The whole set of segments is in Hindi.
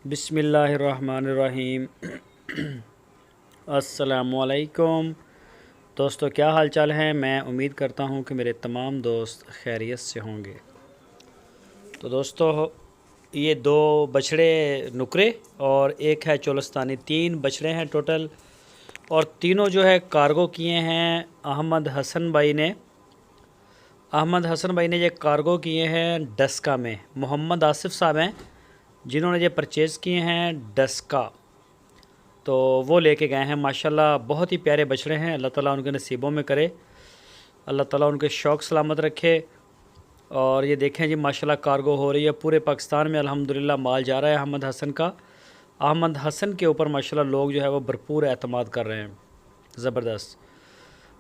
बिस्मिल्लाहिर्रहमानिर्रहीम। अस्सलामुअलैकुम दोस्तों, क्या हाल चाल है। मैं उम्मीद करता हूँ कि मेरे तमाम दोस्त खैरियत से होंगे। तो दोस्तों, ये दो बछड़े नुकरे और एक है चोलस्तानी, 3 बछड़े हैं टोटल। और तीनों जो है कार्गो किए हैं अहमद हसन भाई ने। ये कार्गो किए हैं डस्का में। मोहम्मद आसिफ साहब हैं जिन्होंने ये परचेज़ किए हैं डस्का, तो वो लेके गए हैं। माशाल्लाह बहुत ही प्यारे बछड़े हैं। अल्लाह ताला उनके नसीबों में करे, अल्लाह ताला उनके शौक़ सलामत रखे। और ये देखें जी, माशाल्लाह कार्गो हो रही है पूरे पाकिस्तान में। अल्हम्दुलिल्लाह माल जा रहा है अहमद हसन का। अहमद हसन के ऊपर माशाल्लाह लोग जो है वो भरपूर एतमाद कर रहे हैं, ज़बरदस्त।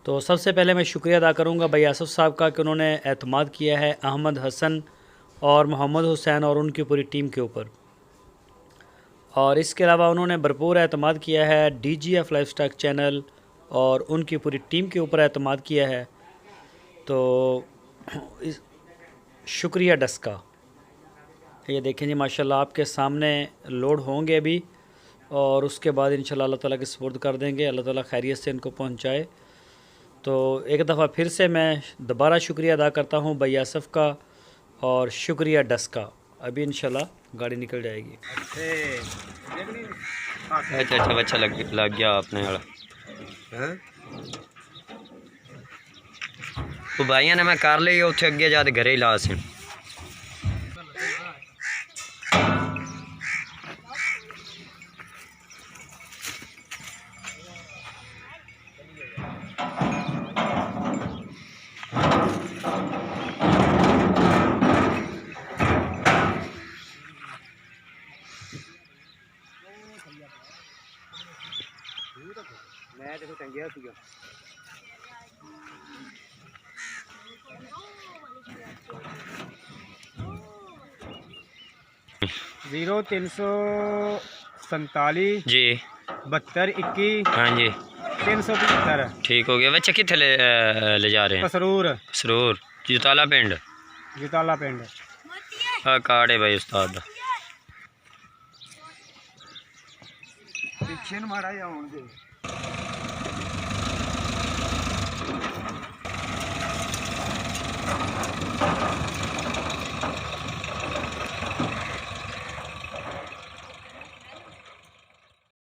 तो सबसे पहले मैं शुक्रिया अदा करूँगा भाई आसिफ साहब का कि उन्होंने एतमाद किया है अहमद हसन और मोहम्मद हुसैन और उनकी पूरी टीम के ऊपर। और इसके अलावा उन्होंने भरपूर एतमाद किया है DGF लाइफस्टाइल चैनल और उनकी पूरी टीम के ऊपर एतमाद किया है। तो शुक्रिया डस्का। ये देखें जी, माशाल्लाह आपके सामने लोड होंगे अभी, और उसके बाद इंशाल्लाह अल्लाह ताला के सुपुर्द कर देंगे। अल्लाह ताला खैरियत से इनको पहुंचाए। तो एक दफ़ा फिर से मैं दोबारा शुक्रिया अदा करता हूं भाई आसिफ का, और शुक्रिया डस्का। अभी इंशाल्लाह गाड़ी निकल जाएगी। अच्छा लग गया आपने वाला। वो भाइयों ने मैं कर ली, उत्थे अगे जाके घरे ही ला सी। मैं देखो चंगिया सीगा 0347 जी 72 21। हाँ जी 375। ठीक हो गया। बच्चे कितने ले जा रहे हैं? सरूर जुताला पिंड। कार्ड है भाई उस्ताद दा। पीछे माड़ा जा